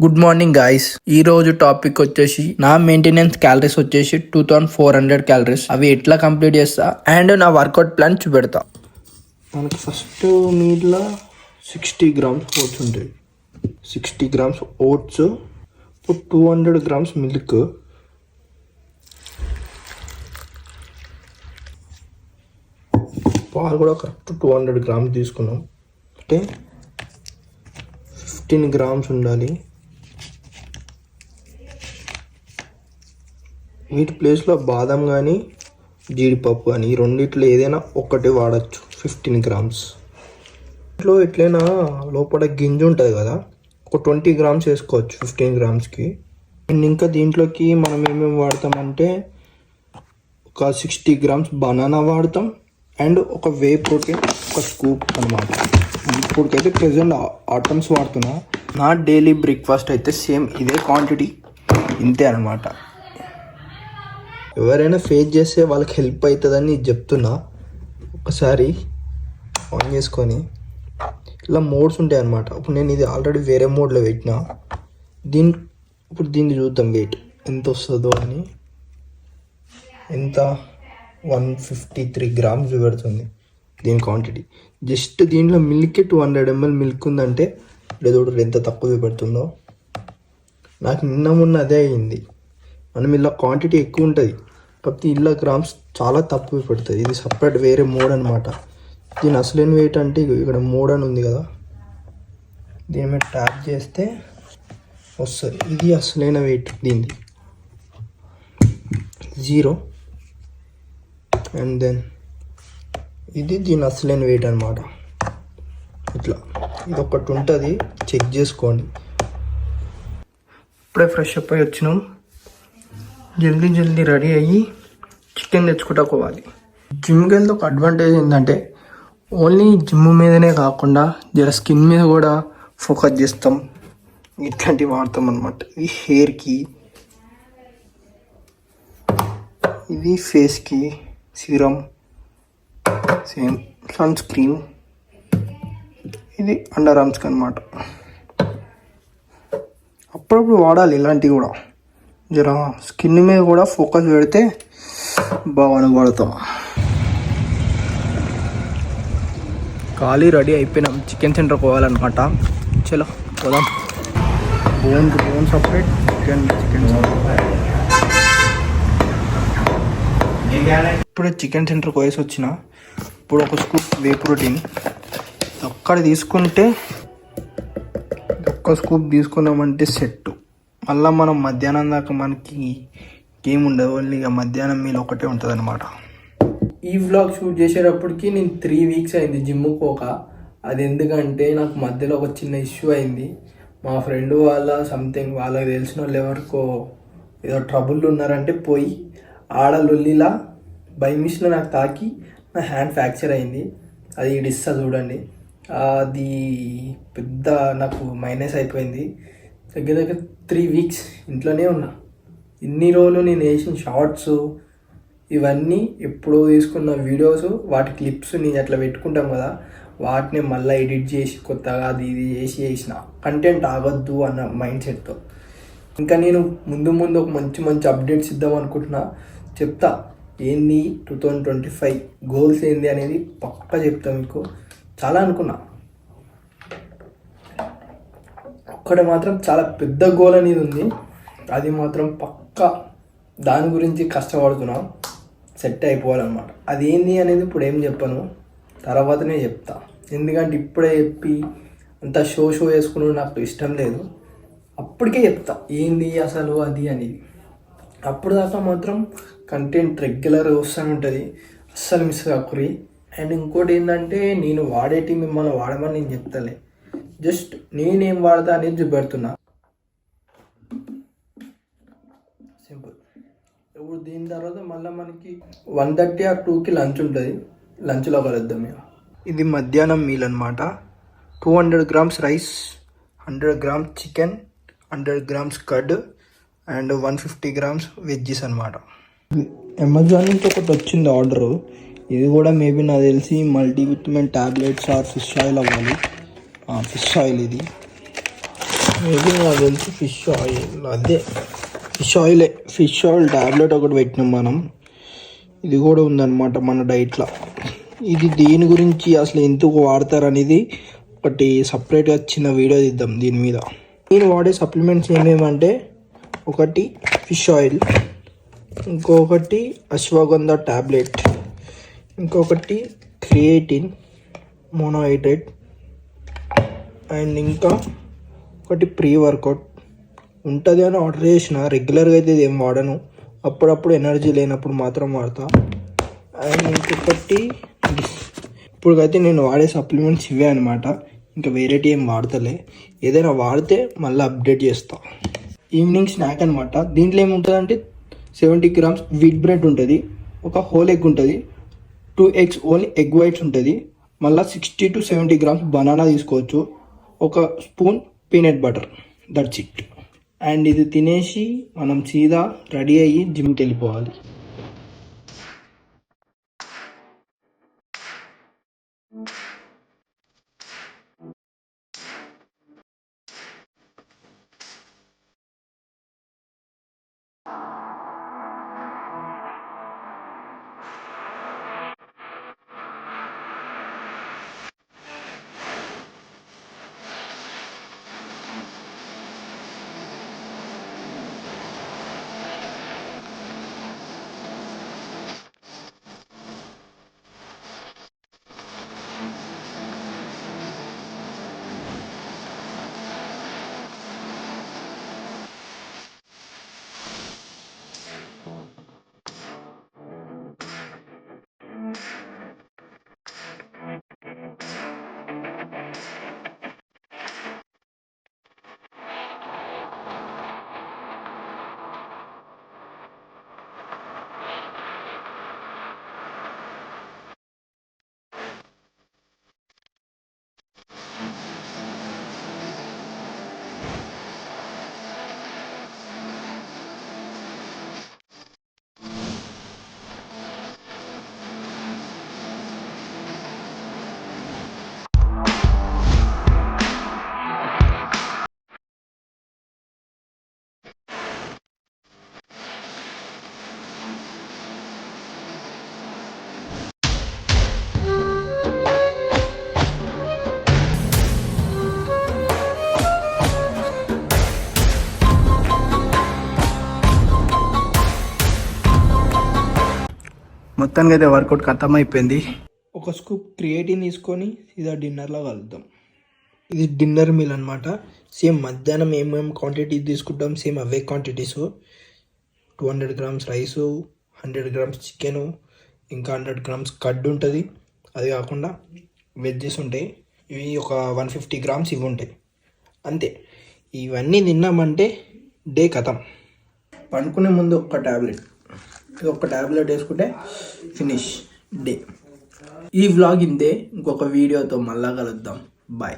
Good morning guys. ఈ రోజు topic వచ్చేసి నా మెయింటెనెన్స్ క్యాలరీస్ వచ్చేసి 2400 క్యాలరీస్. అవి ఎట్లా కంప్లీట్ చేస్తా అండ్ నా వర్కౌట్ ప్లాన్ చూపెడతా. మనకి ఫస్ట్ మీట్లో 60 గ్రామ్స్ ఓట్స్ ఉంటాయి. 60 గ్రామ్స్ ఓట్స్, 200 గ్రామ్స్ మిల్క్, పాలు కూడా కరెక్ట్ 200 గ్రామ్స్ తీసుకున్నాం. అంటే 15 గ్రామ్స్ ఉండాలి. వీటి ప్లేస్లో బాదం కానీ జీడిపప్పు కానీ ఈ రెండిట్లో ఏదైనా ఒక్కటి వాడచ్చు. 15 గ్రామ్స్. ఇంట్లో ఎట్లయినా లోపల గింజ ఉంటుంది కదా, ఒక 20 గ్రామ్స్ వేసుకోవచ్చు 15 గ్రామ్స్కి. అండ్ ఇంకా దీంట్లోకి మనం ఏమేమి వాడతామంటే ఒక 60 గ్రామ్స్ బనానా వాడతాం అండ్ ఒక వే ప్రోటీన్ ఒక స్కూప్ అనమాట. ఇప్పటికైతే ప్రెజెంట్ ఆటమ్స్ వాడుతున్నా. నా డైలీ బ్రేక్ఫాస్ట్ అయితే సేమ్ ఇదే క్వాంటిటీ, ఇంతే అనమాట. ఎవరైనా ఫేస్ చేస్తే వాళ్ళకి హెల్ప్ అవుతుందని చెప్తున్నా. ఒకసారి ఆన్ చేసుకొని ఇలా మోడ్స్ ఉంటాయి అన్నమాట. ఇప్పుడు నేను ఇది ఆల్రెడీ వేరే మోడ్లో పెట్టినా. ఇప్పుడు దీన్ని చూద్దాం వెయిట్ ఎంత వస్తుందో అని. ఎంత 153 గ్రామ్స్ చూపెడుతుంది దీని క్వాంటిటీ. జస్ట్ దీంట్లో మిల్క్ 200 ml మిల్క్ ఉందంటే లేదో ఎంత తక్కువ చూపెడుతుందో. నాకు నిన్న మొన్న అదే అయింది. మనం ఇలా క్వాంటిటీ ఎక్కువ ఉంటుంది కాకపోతే ఇలా గ్రామ్స్ చాలా తక్కువ పెడుతుంది. ఇది సపరేట్ వేరే మోడ్ అనమాట. దీని అసలైన వెయిట్ అంటే ఇక్కడ మోడ్ అని ఉంది కదా, దీని మీద ట్యాప్ చేస్తే వస్తుంది. ఇది అసలైన వెయిట్ దీనిది 0. అండ్ దెన్ ఇది దీని అసలైన వెయిట్ అనమాట. ఇట్లా ఇది ఒకటి ఉంటుంది, చెక్ చేసుకోండి. ఇప్పుడే ఫ్రెష్ అప్ అయ్యి వచ్చినాం. జల్దీ రెడీ అయ్యి చికెన్ తెచ్చుకుంటా పోవాలి. జిమ్కి వెళ్తే ఒక అడ్వాంటేజ్ ఏంటంటే ఓన్లీ జిమ్ మీదనే కాకుండా జర స్కిన్ మీద కూడా ఫోకస్ చేస్తాం. ఇట్లాంటివి వాడతాం అనమాట. ఇది హెయిర్కి, ఇది ఫేస్కి సీరం, సేమ్ సన్ స్క్రీన్, ఇది అండర్ ఆర్మ్స్కి అనమాట. అప్పుడప్పుడు వాడాలి ఇలాంటివి కూడా. జర స్కిన్ మీద కూడా ఫోకస్ పెడితే బాగా వాడతాం. ఖాళీ రెడీ అయిపోయినాం. చికెన్ సెంటర్ పోవాలన్నమాట. చలో పోదాం. బోన్ సపరేట్, చికెన్ ఇప్పుడే చికెన్ సెంటర్కి పోయేసి వచ్చిన. ఇప్పుడు ఒక స్కూప్ వే ప్రోటీన్ ఒక్కడ తీసుకుంటే, ఒక్క స్కూప్ తీసుకున్నామంటే సెట్. మళ్ళీ మనం మధ్యాహ్నం దాకా మనకి ఏం ఉండదు, ఓన్లీ ఇక మధ్యాహ్నం మీల్ ఒకటే ఉంటుంది అనమాట. ఈ వ్లాగ్ షూట్ చేసేటప్పటికి నేను 3 వీక్స్ అయింది జిమ్కి పోక. అది ఎందుకంటే నాకు మధ్యలో ఒక చిన్న ఇష్యూ అయింది. మా ఫ్రెండ్ వాళ్ళ సంథింగ్ వాళ్ళకి తెలిసిన వాళ్ళు ఎవరికో ఏదో ట్రబుల్ ఉన్నారంటే పోయి ఆడ లొల్లిలా బై మిషన్ నాకు తాకి నా హ్యాండ్ ఫ్రాక్చర్ అయింది. అది ఇడిస్తా చూడండి. అది పెద్ద నాకు మైనస్ అయిపోయింది. దగ్గర 3 వీక్స్ ఇంట్లోనే ఉన్నా. ఇన్ని రోజులు నేను వేసిన షార్ట్స్ ఇవన్నీ ఎప్పుడో తీసుకున్న వీడియోస్, వాటి క్లిప్స్ నేను అట్లా పెట్టుకుంటాం కదా, వాటిని మళ్ళీ ఎడిట్ చేసి కొత్తగా అది ఇది చేసిన కంటెంట్ ఆగొద్దు అన్న మైండ్ సెట్తో. ఇంకా నేను ముందు ఒక మంచి అప్డేట్స్ ఇద్దాం అనుకుంటున్నా. చెప్తా ఏంది 2025 గోల్స్ ఏంది అనేది పక్కా చెప్తా మీకు. చాలా అనుకున్నా, ఒక్కటి మాత్రం చాలా పెద్ద గోల్ అనేది ఉంది. అది మాత్రం పక్కా దాని గురించి కష్టపడుతున్నాం, సెట్ అయిపోవాలన్నమాట. అది ఏంది అనేది ఇప్పుడు ఏం చెప్పను, తర్వాతనే చెప్తా. ఎందుకంటే ఇప్పుడే చెప్పి అంత షో వేసుకుని నాకు ఇష్టం లేదు. అప్పటికే చెప్తా ఏంది అసలు అది అనేది. అప్పుడు దాకా మాత్రం కంటెంట్ రెగ్యులర్ వస్తూనే ఉంటుంది, అస్సలు మిస్ కాకురి. అండ్ ఇంకోటి ఏంటంటే నేను వాడేటి మిమ్మల్ని వాడమని నేను చెప్తాలే, జస్ట్ నేనేం వాడతా అనేది చూపెడుతున్నా. సింపుల్. ఇప్పుడు దీని తర్వాత మళ్ళీ మనకి 1:30 or 2కి లంచ్ ఉంటుంది. లంచ్లో కలుద్దాం ఇక. ఇది మధ్యాహ్నం మీల్ అనమాట. 200 grams rice, 100 grams chicken, 100 grams curd and 150 grams veggies అనమాట. అమెజాన్ నుంచి ఒకటి వచ్చింది ఆర్డరు. ఇది కూడా మేబీ నాకు తెలిసి multivitamin tablets or fish oil అవ్వాలి. ఫిష్ ఆయిల్ ఇది. మేబీ నాకు తెలిసి ఫిష్ ఆయిల్, అదే ఫిష్ ఆయిలే. ఫిష్ ఆయిల్ ట్యాబ్లెట్ ఒకటి పెట్టినాం మనం. ఇది కూడా ఉందన్నమాట మన డైట్లో. ఇది దీని గురించి అసలు ఎందుకు వాడతారు అనేది ఒకటి సపరేట్గా చిన్న వీడియో తీద్దాం దీని మీద. నేను వాడే సప్లిమెంట్స్ ఏమేమంటే, ఒకటి ఫిష్ ఆయిల్, ఇంకొకటి అశ్వగంధ ట్యాబ్లెట్, ఇంకొకటి క్రియేటిన్ మోనోహైడ్రేట్, అండ్ ఇంకా ఒకటి ప్రీ వర్కౌట్ ఉంటుంది అని ఆర్డర్ చేసిన. రెగ్యులర్గా అయితే ఇది ఏం వాడను, అప్పుడప్పుడు ఎనర్జీ లేనప్పుడు మాత్రం వాడతా. అండ్ ఇంకొకటి ఇప్పుడుకైతే నేను వాడే సప్లిమెంట్స్ ఇవే అనమాట. ఇంకా వేరేటి ఏం వాడతలే. ఏదైనా వాడితే మళ్ళీ అప్డేట్ చేస్తా. ఈవినింగ్ స్నాక్ అనమాట. దీంట్లో ఏముంటుంది అంటే 70 grams వీట్ బ్రెడ్ ఉంటుంది, ఒక హోల్ ఎగ్ ఉంటుంది, 2 eggs ఓన్లీ ఎగ్ వైట్స్ ఉంటుంది, మళ్ళీ 60 to 70 grams బనానా తీసుకోవచ్చు, ఒక spoon peanut butter. That's it. And ఇది తినేసి మనం సీదా రెడీ అయ్యి జిమ్కి వెళ్ళిపోవాలి. మొత్తానికి అయితే వర్కౌట్ ఖతం అయిపోయింది. ఒక స్కూప్ క్రియేటిన్ తీసుకొని ఇదా డిన్నర్లో కలుద్దాం. ఇది డిన్నర్ మీల్ అనమాట. సేమ్ మధ్యాహ్నం ఏమేమి క్వాంటిటీ తీసుకుంటాం సేమ్ అవే quantities. 200 grams rice, 100 grams chicken, ఇంకా 100 grams కడ్ ఉంటుంది. అది కాకుండా వెజ్జెస్ ఉంటాయి, ఇవి ఒక 150 grams ఇవి ఉంటాయి. అంతే. ఇవన్నీ తిన్నామంటే డే ఖతం. పండుకునే ముందు ఒక ట్యాబ్లెట్, ఇది ఒక ట్యాబ్లెట్ వేసుకుంటే ఫినిష్ డే. ఈ వ్లాగ్ ఇంతే. ఇంకొక వీడియోతో మళ్ళా కలుద్దాం. బాయ్.